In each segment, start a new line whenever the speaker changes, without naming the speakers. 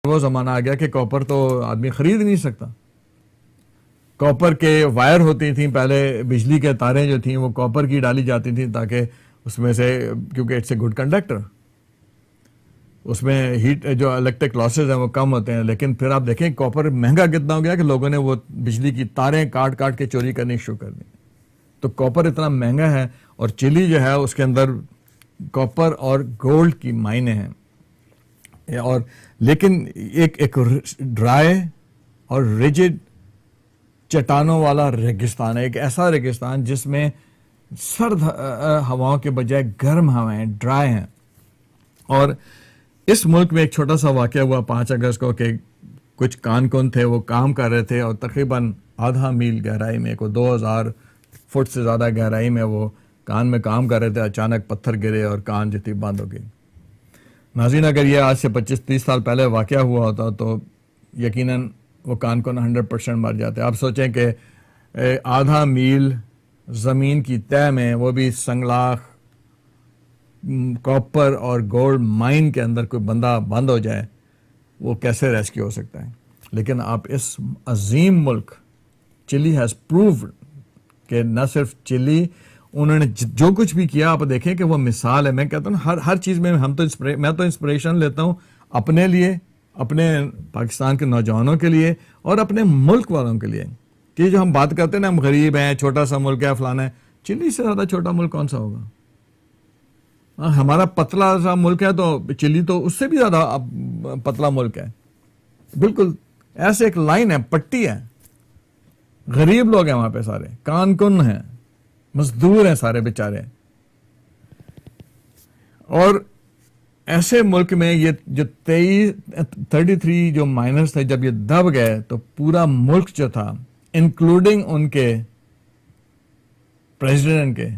وہ زمانہ آ گیا کہ کاپر تو آدمی خرید نہیں سکتا. کاپر کے وائر ہوتی تھیں پہلے, بجلی کے تاریں جو تھیں وہ کاپر کی ڈالی جاتی تھیں تاکہ اس میں سے, کیونکہ اٹس اے گڈ کنڈکٹر, اس میں ہیٹ جو الیکٹرک لاسز ہیں وہ کم ہوتے ہیں. لیکن پھر آپ دیکھیں کاپر مہنگا کتنا ہو گیا کہ لوگوں نے وہ بجلی کی تاریں کاٹ کاٹ کے چوری کرنی شروع کر دی. تو کاپر اتنا مہنگا ہے, اور چلی جو ہے اس کے اندر کاپر اور گولڈ کی مائنیں ہیں. اور لیکن ایک ڈرائی اور ریجڈ چٹانوں والا ریگستان ہے, ایک ایسا ریگستان جس میں سرد ہواؤں کے بجائے گرم ہوائیں, ڈرائی ہیں. اور اس ملک میں ایک چھوٹا سا واقعہ ہوا 5 اگست کو کہ کچھ کارکن تھے, وہ کام کر رہے تھے اور تقریباً آدھا میل گہرائی میں, کوئی 2000 فٹ سے زیادہ گہرائی میں وہ کان میں کام کر رہے تھے. اچانک پتھر گرے اور کان جو تھی بند ہو گئی. ناظرین, اگر یہ آج سے 25-30 سال پہلے واقعہ ہوا ہوتا تو یقیناً وہ کارکن 100% مر جاتے. آپ سوچیں کہ آدھا میل زمین کی تہہ میں, وہ بھی سنگلاخ کاپر اور گولڈ مائن کے اندر کوئی بندہ بند ہو جائے, وہ کیسے ریسکیو ہو سکتا ہے. لیکن آپ اس عظیم ملک چلی ہیز پرووڈ کہ نہ صرف چلی, انہوں نے جو کچھ بھی کیا, آپ دیکھیں کہ وہ مثال ہے. میں کہتا ہوں ہر چیز میں میں تو انسپریشن لیتا ہوں اپنے لیے, اپنے پاکستان کے نوجوانوں کے لیے اور اپنے ملک والوں کے لیے, کہ جو ہم بات کرتے ہیں نا ہم غریب ہیں, چھوٹا سا ملک ہے, فلانا ہے. چلی سے زیادہ چھوٹا ملک کون سا ہوگا؟ ہمارا پتلا سا ملک ہے تو چلی تو اس سے بھی زیادہ پتلا ملک ہے. بالکل ایسے ایک لائن ہے, پٹی ہے, غریب لوگ ہیں وہاں پہ, سارے کارکن ہیں, مزدور ہیں سارے بیچارے. اور ایسے ملک میں یہ جو 33 جو مائنرز تھے, جب یہ دب گئے تو پورا ملک جو تھا انکلوڈنگ ان کے پریزیڈنٹ کے,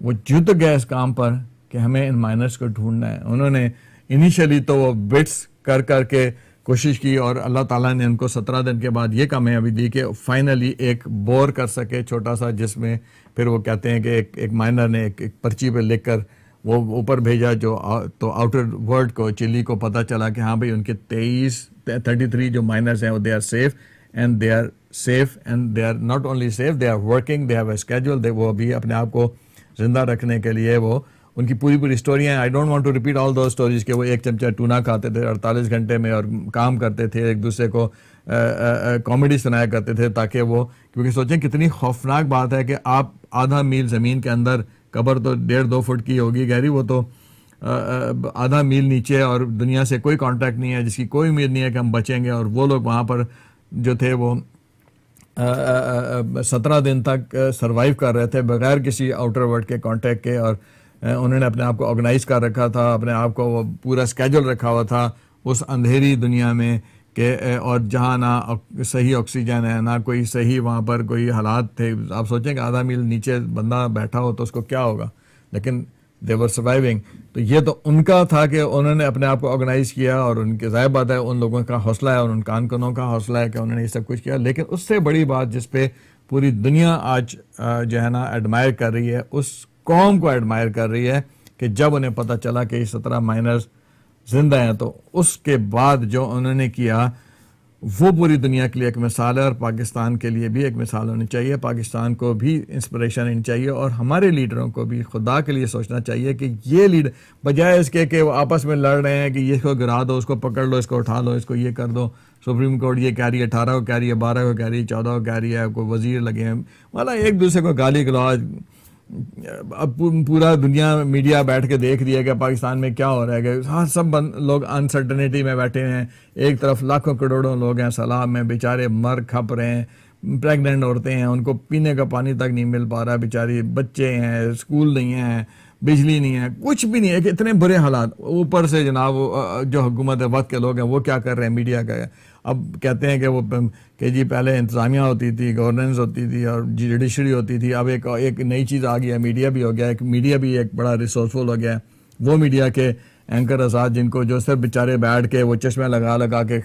وہ جت گئے اس کام پر کہ ہمیں ان مائنرز کو ڈھونڈنا ہے. انہوں نے انیشلی تو وہ بٹس کر کر کے کوشش کی, اور اللہ تعالیٰ نے ان کو 17 دن کے بعد یہ کامیابی دی کہ فائنلی ایک بور کر سکے چھوٹا سا, جس میں پھر وہ کہتے ہیں کہ ایک مائنر نے ایک پرچی پہ لکھ کر وہ اوپر بھیجا, جو تو آؤٹر ورلڈ کو, چلی کو پتہ چلا کہ ہاں بھئی ان کے 33 جو مائنرز ہیں وہ they are safe, and they are safe, and they are not only safe, they are working, they have a schedule. وہ ابھی اپنے آپ کو زندہ رکھنے کے لیے وہ ان کی پوری اسٹوریاں ہیں. I don't want to repeat all those stories کہ وہ ایک چمچہ ٹونا کھاتے تھے 48 گھنٹے میں اور کام کرتے تھے, ایک دوسرے کو کامیڈی سنایا کرتے تھے تاکہ وہ, کیونکہ سوچیں کتنی خوفناک بات ہے کہ آپ آدھا میل زمین کے اندر, قبر تو 1.5-2 فٹ کی ہوگی گہری, وہ تو آدھا میل نیچے, اور دنیا سے کوئی کانٹیکٹ نہیں ہے, جس کی کوئی امید نہیں ہے کہ ہم بچیں گے. اور وہ لوگ وہاں پر جو تھے وہ 17 دن تک سروائیو کر رہے تھے بغیر کسی آؤٹر ورلڈ کے کانٹیکٹ کے, اور انہوں نے اپنے آپ کو آرگنائز کر رکھا تھا, اپنے آپ کو وہ پورا اسکیجول رکھا ہوا تھا اس اندھیری دنیا میں کہ, اور جہاں نہ صحیح آکسیجن ہے, نہ کوئی صحیح وہاں پر کوئی حالات تھے. آپ سوچیں کہ آدھا میل نیچے بندہ بیٹھا ہو تو اس کو کیا ہوگا, لیکن دے ور سروائیونگ. تو یہ تو ان کا تھا کہ انہوں نے اپنے آپ کو آرگنائز کیا, اور ان کے ظاہر بات ہے ان لوگوں کا حوصلہ ہے اور ان کارکنوں کا حوصلہ ہے کہ انہوں نے یہ سب کچھ کیا. لیکن اس سے بڑی بات جس پہ پوری دنیا آج جو ہے نا ایڈمائر کر رہی ہے, اس قوم کو ایڈمائر کر رہی ہے کہ جب انہیں پتہ چلا کہ یہ 17 مائنرز زندہ ہیں, تو اس کے بعد جو انہوں نے کیا وہ پوری دنیا کے لیے ایک مثال ہے, اور پاکستان کے لیے بھی ایک مثال ہونی چاہیے. پاکستان کو بھی انسپریشن ہونی چاہیے, اور ہمارے لیڈروں کو بھی خدا کے لیے سوچنا چاہیے کہ یہ لیڈر بجائے اس کے کہ وہ آپس میں لڑ رہے ہیں کہ یہ اس کو گرا دو, اس کو پکڑ لو, اس کو اٹھا لو, اس کو یہ کر دو, سپریم کورٹ یہ کہہ رہی ہے, 18 کو کہہ رہی ہے, 12 کو کہہ رہی ہے, 14 کو کہہ رہی ہے, کوئی وزیر لگے ہیں, مطلب ایک دوسرے کو گالی گلوج. اب پورا دنیا میڈیا بیٹھ کے دیکھ رہی ہے کہ پاکستان میں کیا ہو رہا ہے, کہ ہاں سب لوگ انسرٹنٹی میں بیٹھے ہیں. ایک طرف لاکھوں کروڑوں لوگ ہیں سیلاب میں, بیچارے مر کھپ رہے ہیں, پریگننٹ عورتیں ہیں, ان کو پینے کا پانی تک نہیں مل پا رہا, بیچاری بچے ہیں, اسکول نہیں ہیں, بجلی نہیں ہے, کچھ بھی نہیں ہے, کہ اتنے برے حالات. اوپر سے جناب جو حکومت وقت کے لوگ ہیں وہ کیا کر رہے ہیں, میڈیا کا اب کہتے ہیں کہ وہ کہ جی پہلے انتظامیہ ہوتی تھی, گورننس ہوتی تھی, اور جوڈیشری ہوتی تھی, اب ایک نئی چیز آ گیا, میڈیا بھی ہو گیا. ایک میڈیا بھی ایک بڑا ریسورسفل ہو گیا. وہ میڈیا کے اینکر آزاد جن کو جو صرف بیچارے بیٹھ کے وہ چشمے لگا کے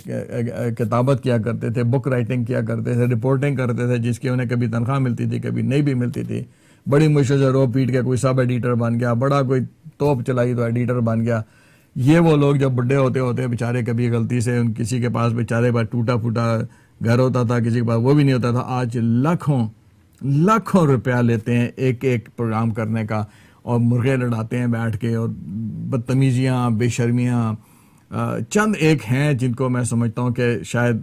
کتابت کیا کرتے تھے, بک رائٹنگ کیا کرتے تھے, رپورٹنگ کرتے تھے, جس کی انہیں کبھی تنخواہ ملتی تھی کبھی نہیں بھی ملتی تھی. بڑی مشکل سے رو پیٹ کے کوئی سب ایڈیٹر بن گیا, بڑا کوئی توپ چلائی تو ایڈیٹر بن گیا. یہ وہ لوگ جب بڈھے ہوتے ہوتے بیچارے کبھی غلطی سے کسی کے پاس بیچارے پاس ٹوٹا پھوٹا گھر ہوتا تھا، کسی کے پاس وہ بھی نہیں ہوتا تھا، آج لاکھوں روپیہ لیتے ہیں ایک پروگرام کرنے کا، اور مرغے لڑاتے ہیں بیٹھ کے، اور بدتمیزیاں، بے شرمیاں چند ایک ہیں جن کو میں سمجھتا ہوں کہ شاید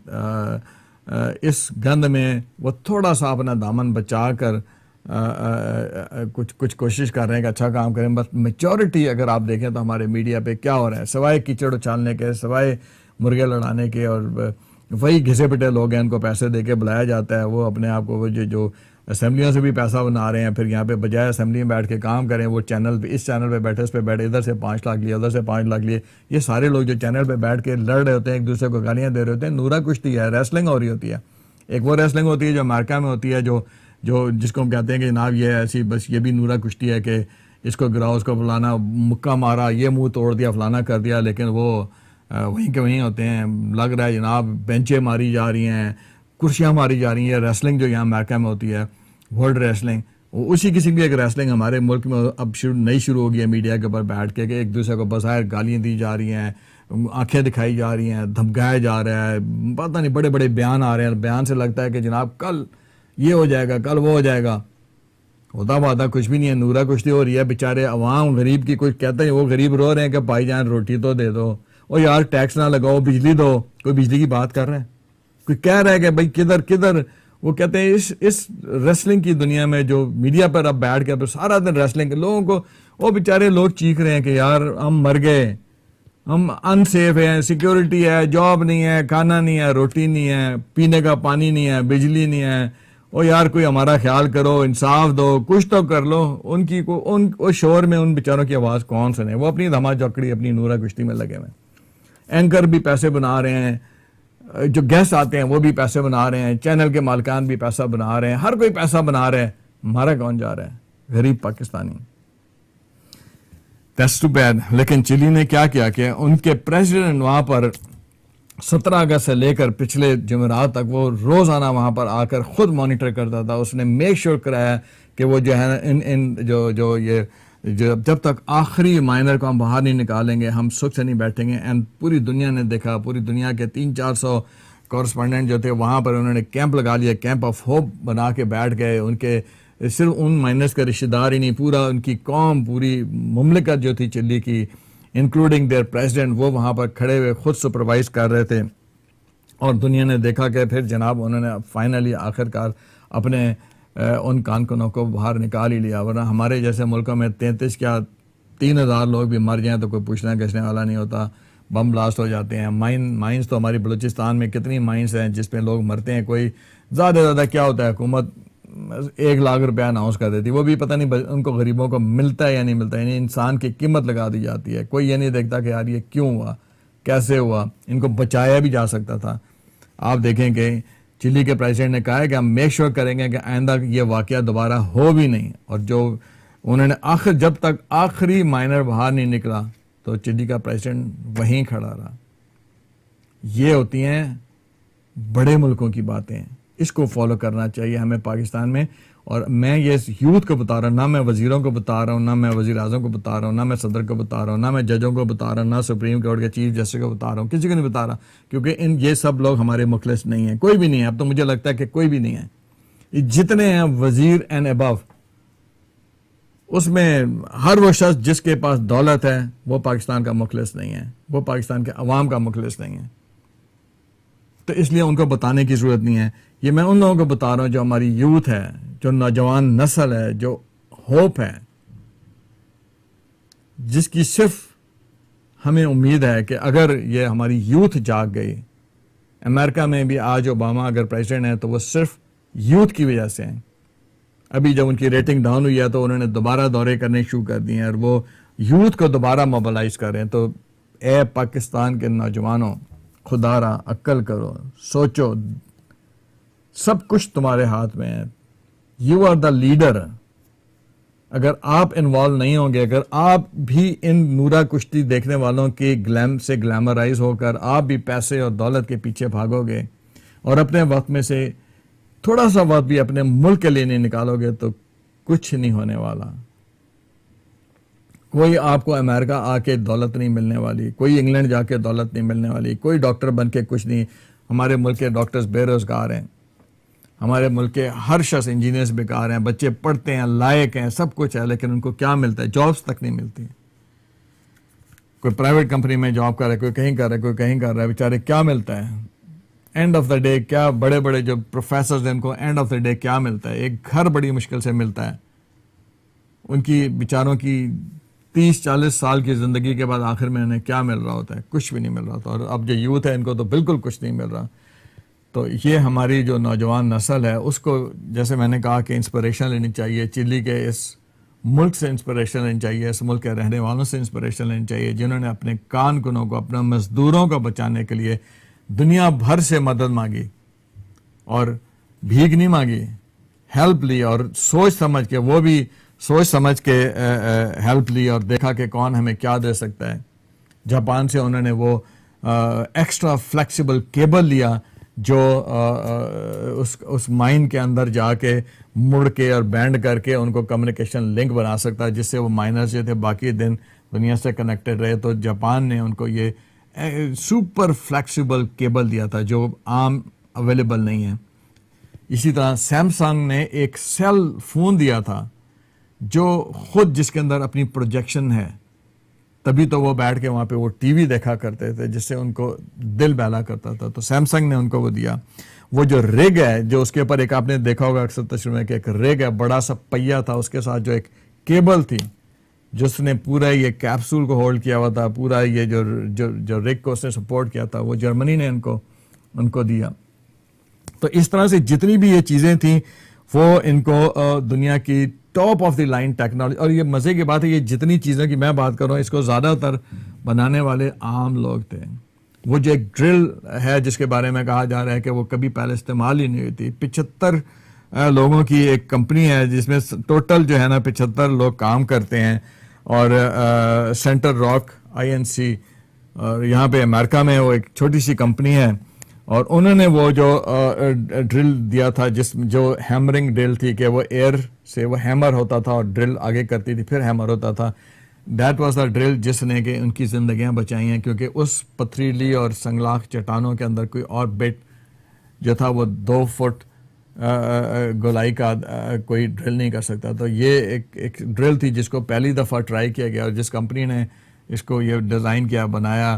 اس گند میں وہ تھوڑا سا اپنا دامن بچا کر کچھ کوشش کر رہے ہیں کہ اچھا کام کریں. بس میجورٹی اگر آپ دیکھیں تو ہمارے میڈیا پہ کیا ہو رہا ہے، سوائے کیچڑ اچھالنے کے، سوائے مرغے لڑانے کے، اور وہی گھسے پٹے لوگ ہیں، ان کو پیسے دے کے بلایا جاتا ہے، وہ اپنے آپ کو جو اسمبلیوں سے بھی پیسہ بنا رہے ہیں، پھر یہاں پہ بجائے اسمبلی میں بیٹھ کے کام کریں وہ چینل پہ، اس چینل پہ بیٹھے، اس پہ بیٹھے، ادھر سے 5 لاکھ لیے، ادھر سے 5 لاکھ لیے. یہ سارے لوگ جو چینل پہ بیٹھ کے لڑ رہے ہوتے ہیں، ایک دوسرے کو گالیاں دے رہے ہوتے ہیں، نورا کشتی ہے، ریسلنگ ہو رہی ہوتی ہے. ایک وہ ریسلنگ ہوتی ہے جو امریکہ میں ہوتی ہے، جو جس کو ہم کہتے ہیں کہ جناب یہ ایسی، بس یہ بھی نورا کشتی ہے کہ اس کو گراؤ، اس کو فلانا مکہ مارا، یہ منہ توڑ دیا، فلانا کر دیا، لیکن وہ وہیں کے وہیں ہوتے ہیں. لگ رہا ہے جناب بینچیں ماری جا رہی ہیں، کرسیاں ماری جا رہی ہیں. ریسلنگ جو یہاں امریکہ میں ہوتی ہے، ورلڈ ریسلنگ، اسی قسم کی ایک ریسلنگ ہمارے ملک میں اب نئی شروع ہو گئی ہے، میڈیا کے اوپر بیٹھ کے، کہ ایک دوسرے کو بظاہر گالیاں دی جا رہی ہیں، آنکھیں دکھائی جا رہی ہیں، دھمکایا جا رہا ہے، پتہ نہیں بڑے بڑے بیان آ رہے ہیں. بیان سے لگتا ہے کہ جناب کل یہ ہو جائے گا، کل وہ ہو جائے گا. ہوتا وعدہ کچھ بھی نہیں ہے، نورا کشتی ہو رہی ہے. بیچارے عوام غریب کی کچھ کہتے ہیں، وہ غریب رو رہے ہیں کہ بھائی جان روٹی تو دے دو، اور یار ٹیکس نہ لگاؤ، بجلی دو. کوئی بجلی کی بات کر رہا ہے؟ کوئی کہہ رہا ہے کہ بھائی کدھر وہ کہتے ہیں اس ریسلنگ کی دنیا میں جو میڈیا پر اب بیٹھ کے سارا دن ریسلنگ لوگوں کو، وہ بیچارے لوگ چیخ رہے ہیں کہ یار ہم مر گئے، ہم ان سیف ہیں، سیکیورٹی ہے، جاب نہیں ہے، کھانا نہیں ہے، روٹی نہیں ہے، پینے کا پانی نہیں ہے، بجلی نہیں ہے. او یار کوئی ہمارا خیال کرو، انصاف دو، کچھ تو کر لو. ان شور میں ان بیچاروں کی آواز کون سنے؟ وہ اپنی دھما چوکڑی، اپنی نورا کشتی میں لگے ہوئے. اینکر بھی پیسے بنا رہے ہیں، جو گیسٹ آتے ہیں وہ بھی پیسے بنا رہے ہیں، چینل کے مالکان بھی پیسہ بنا رہے ہیں، ہر کوئی پیسہ بنا رہے ہیں. ہمارا کون جا رہا ہے؟ غریب پاکستانی. That's too bad. لیکن چلی نے کیا کہ ان کے پریزیڈنٹ وہاں پر 17 اگست سے لے کر پچھلے جمعرات تک وہ روزانہ وہاں پر آ کر خود مانیٹر کرتا تھا. اس نے میک شور کرایا کہ وہ جو ہے جب تک آخری مائنر کو ہم باہر نہیں نکالیں گے ہم سکھ سے نہیں بیٹھیں گے. اینڈ پوری دنیا نے دیکھا، پوری دنیا کے 300-400 کورسپونڈنٹ جو تھے وہاں پر انہوں نے کیمپ لگا لیا، کیمپ آف ہوپ بنا کے بیٹھ گئے. ان کے صرف ان مائنرز کے رشتہ دار ہی نہیں، پورا ان کی قوم، پوری مملکت جو تھی چلی کی، انکلوڈنگ دیئر پریزیڈنٹ، وہ وہاں پر کھڑے ہوئے خود سپروائز کر رہے تھے. اور دنیا نے دیکھا کہ پھر جناب انہوں نے فائنلی آخرکار اپنے ان کانکنوں کو باہر نکال ہی لیا. ورنہ ہمارے جیسے ملکوں میں 3,000 لوگ بھی مر جائیں تو کوئی پوچھنا گچھنے والا نہیں ہوتا. بم بلاسٹ ہو جاتے ہیں. مائنز تو ہماری بلوچستان میں کتنی مائنز ہیں جس پہ لوگ مرتے ہیں. کوئی زیادہ کیا ہوتا ہے، حکومت 1 لاکھ روپیہ اناؤنس کر دیتی، وہ بھی پتہ نہیں ان کو غریبوں کو ملتا ہے یا نہیں ملتا. یعنی انسان کی قیمت لگا دی جاتی ہے. کوئی یہ نہیں دیکھتا کہ یار یہ کیوں ہوا، کیسے ہوا، ان کو بچایا بھی جا سکتا تھا. آپ دیکھیں کہ چلی کے پریزیڈنٹ نے کہا ہے کہ ہم میک شور کریں گے کہ آئندہ یہ واقعہ دوبارہ ہو بھی نہیں. اور جو انہوں نے جب تک آخری مائنر باہر نہیں نکلا تو چلی کا پریزیڈنٹ وہیں کھڑا رہا. یہ ہوتی ہیں بڑے ملکوں کی باتیں. اس کو فالو کرنا چاہیے ہمیں پاکستان میں. اور میں یہ یوتھ کو بتا رہا ہوں، نہ میں وزیروں کو بتا رہا ہوں، نہ میں وزیر اعظم کو بتا رہا ہوں، نہ میں صدر کو بتا رہا ہوں، نہ میں ججوں کو بتا رہا ہوں، نہ سپریم کورٹ کے چیف جسٹس کو بتا رہا ہوں، کسی کو نہیں بتا رہا. کیونکہ یہ سب لوگ ہمارے مخلص نہیں ہیں، کوئی بھی نہیں ہے. اب تو مجھے لگتا ہے کہ کوئی بھی نہیں ہے. جتنے ہیں وزیر اینڈ ابو، اس میں ہر وہ شخص جس کے پاس دولت ہے وہ پاکستان کا مخلص نہیں ہے، وہ پاکستان کے عوام کا مخلص نہیں ہے. تو اس لیے ان کو بتانے کی ضرورت نہیں ہے. یہ میں ان لوگوں کو بتا رہا ہوں جو ہماری یوتھ ہے، جو نوجوان نسل ہے، جو ہوپ ہے، جس کی صرف ہمیں امید ہے کہ اگر یہ ہماری یوتھ جاگ گئی. امریکہ میں بھی آج اوباما اگر پریزیڈنٹ ہے تو وہ صرف یوتھ کی وجہ سے ہیں. ابھی جب ان کی ریٹنگ ڈاؤن ہوئی ہے تو انہوں نے دوبارہ دورے کرنے شروع کر دیے ہیں اور وہ یوتھ کو دوبارہ موبلائز کر رہے ہیں. تو اے پاکستان کے نوجوانوں، خدا را عقل کرو، سوچو، سب کچھ تمہارے ہاتھ میں ہے. You are the leader. اگر آپ انوالو نہیں ہوں گے، اگر آپ بھی ان نورا کشتی دیکھنے والوں کے سے گلیمرائز ہو کر آپ بھی پیسے اور دولت کے پیچھے بھاگو گے اور اپنے وقت میں سے تھوڑا سا وقت بھی اپنے ملک کے لیے نہیں نکالو گے تو کچھ نہیں ہونے والا. کوئی آپ کو امریکہ آ کے دولت نہیں ملنے والی, کوئی انگلینڈ جا کے دولت نہیں ملنے والی, کوئی ڈاکٹر بن کے کچھ نہیں. ہمارے ملک کے ڈاکٹرز بے روزگار ہیں, ہمارے ملک کے ہر شخص انجینئرز بیکار ہیں, بچے پڑھتے ہیں, لائق ہیں, سب کچھ ہے, لیکن ان کو کیا ملتا ہے؟ جابس تک نہیں ملتی. کوئی پرائیویٹ کمپنی میں جاب کر رہا ہے, کوئی کہیں کر رہا ہے, کوئی کہیں کر رہا ہے, بیچارے کیا ملتا ہے اینڈ آف دا ڈے؟ کیا بڑے بڑے جو پروفیسرز ہیں ان کو اینڈ آف دا ڈے کیا ملتا ہے؟ ایک گھر بڑی مشکل سے ملتا ہے. ان کی بیچاروں کی 30-40 سال کی زندگی کے بعد آخر میں انہیں کیا مل رہا ہوتا ہے؟ کچھ بھی نہیں مل رہا ہوتا. اور اب جو یوتھ ہے ان کو تو بالکل کچھ نہیں مل رہا. تو یہ ہماری جو نوجوان نسل ہے اس کو, جیسے میں نے کہا کہ انسپریشن لینی چاہیے. چلی کے اس ملک سے انسپریشن لینی چاہیے, اس ملک کے رہنے والوں سے انسپریشن لینی چاہیے جنہوں نے اپنے کان کنوں کو, اپنے مزدوروں کو بچانے کے لیے دنیا بھر سے مدد مانگی اور بھیک نہیں مانگی, ہیلپ لی, اور سوچ سمجھ کے, وہ بھی سوچ سمجھ کے ہیلپ لی اور دیکھا کہ کون ہمیں کیا دے سکتا ہے. جاپان سے انہوں نے وہ ایکسٹرا فلیکسیبل کیبل لیا جو اس مائن کے اندر جا کے مڑ کے اور بینڈ کر کے ان کو کمیونیکیشن لنک بنا سکتا ہے, جس سے وہ مائنرز جو تھے باقی دن دنیا سے کنیکٹڈ رہے. تو جاپان نے ان کو یہ سپر فلیکسیبل کیبل دیا تھا جو عام اویلیبل نہیں ہے. اسی طرح سیمسنگ نے ایک سیل فون دیا تھا جو خود, جس کے اندر اپنی پروجیکشن ہے, تبھی تو وہ بیٹھ کے وہاں پہ وہ ٹی وی دیکھا کرتے تھے جس سے ان کو دل بہلا کرتا تھا. تو سیمسنگ نے ان کو وہ دیا. وہ جو ریگ ہے, جو اس کے اوپر ایک آپ نے دیکھا ہوگا اکثر تشریح میں کہ ایک ریگ ہے, بڑا سا پہیا تھا, اس کے ساتھ جو ایک کیبل تھی جس نے پورا یہ کیپسول کو ہولڈ کیا ہوا تھا, پورا یہ جو ریگ کو اس نے سپورٹ کیا تھا, وہ جرمنی نے ان کو دیا. تو اس طرح سے جتنی بھی یہ چیزیں تھیں وہ ان کو دنیا کی top of the line technology. اور یہ مزے کی بات ہے, یہ جتنی چیزیں کی میں بات کر رہا ہوں اس کو زیادہ تر بنانے والے عام لوگ تھے. وہ جو ایک ڈرل ہے جس کے بارے میں کہا جا رہا ہے کہ وہ کبھی پہلے استعمال ہی نہیں ہوئی تھی, 75 لوگوں کی ایک کمپنی ہے جس میں ٹوٹل جو ہے نا 75 لوگ کام کرتے ہیں. اور سینٹر راک INC, اور یہاں پہ امریکہ میں وہ ایک چھوٹی سی کمپنی ہے, اور انہوں نے وہ جو ڈرل دیا تھا جو ہیمرنگ ڈرل تھی کہ وہ ایئر سے وہ ہیمر ہوتا تھا اور ڈرل آگے کرتی تھی پھر ہیمر ہوتا تھا. دیٹ واز دا ڈرل جس نے کہ ان کی زندگیاں بچائی ہیں, کیونکہ اس پتھریلی اور سنگلاخ چٹانوں کے اندر کوئی اور بٹ جو تھا وہ 2 فٹ گولائی کا کوئی ڈرل نہیں کر سکتا. تو یہ ایک ڈرل تھی جس کو پہلی دفعہ ٹرائی کیا گیا, اور جس کمپنی نے اس کو یہ ڈیزائن کیا, بنایا,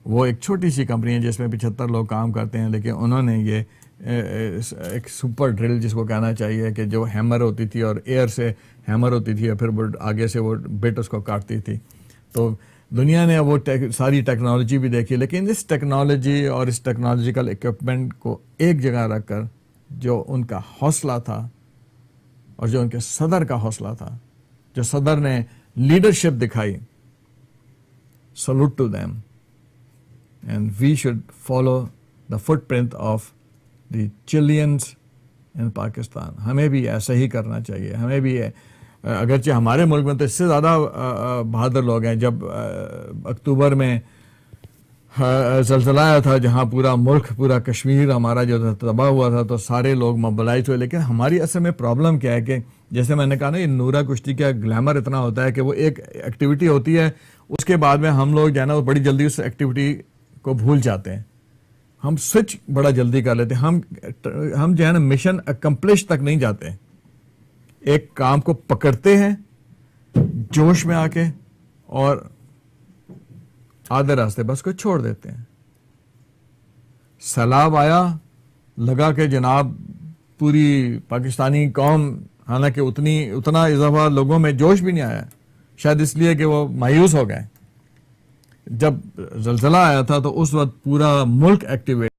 وہ ایک چھوٹی سی کمپنی ہے جس میں 75 لوگ کام کرتے ہیں, لیکن انہوں نے یہ ایک سپر ڈرل جس کو کہنا چاہیے کہ جو ہیمر ہوتی تھی اور ایئر سے ہیمر ہوتی تھی اور پھر وہ آگے سے وہ بٹ اس کو کاٹتی تھی. تو دنیا نے وہ ساری ٹیکنالوجی بھی دیکھی, لیکن اس ٹیکنالوجی اور اس ٹیکنالوجیکل اکوپمنٹ کو ایک جگہ رکھ کر جو ان کا حوصلہ تھا اور جو ان کے صدر کا حوصلہ تھا, جو صدر نے لیڈرشپ دکھائی, salute to them. And we should follow the footprint of the Chileans in Pakistan. ہمیں بھی ایسا ہی کرنا چاہیے. ہمیں بھی اگرچہ ہمارے ملک میں تو اس سے زیادہ بہادر لوگ ہیں. جب اکتوبر میں زلزلہ آیا تھا جہاں پورا ملک, پورا کشمیر ہمارا جو تباہ ہوا تھا, تو سارے لوگ موبلائز ہوئے. لیکن ہماری اصل میں پرابلم کیا ہے کہ جیسے میں نے کہا نا, یہ نورہ کشتی کا گلیمر اتنا ہوتا ہے کہ وہ ایک ایکٹیویٹی ہوتی ہے, اس کے بعد میں ہم لوگ جو ہے نا وہ بڑی جلدی اس ایکٹیویٹی کو بھول جاتے ہیں. ہم سوئچ بڑا جلدی کر لیتے ہیں, ہم جو ہے نا مشن اکمپلش تک نہیں جاتے. ایک کام کو پکڑتے ہیں جوش میں آ کے اور آدھے راستے بس کو چھوڑ دیتے ہیں. سیلاب آیا, لگا کہ جناب پوری پاکستانی قوم, حالانکہ اتنا اضافہ لوگوں میں جوش بھی نہیں آیا, شاید اس لیے کہ وہ مایوس ہو گئے. جب زلزلہ آیا تھا تو اس وقت پورا ملک ایکٹیویٹ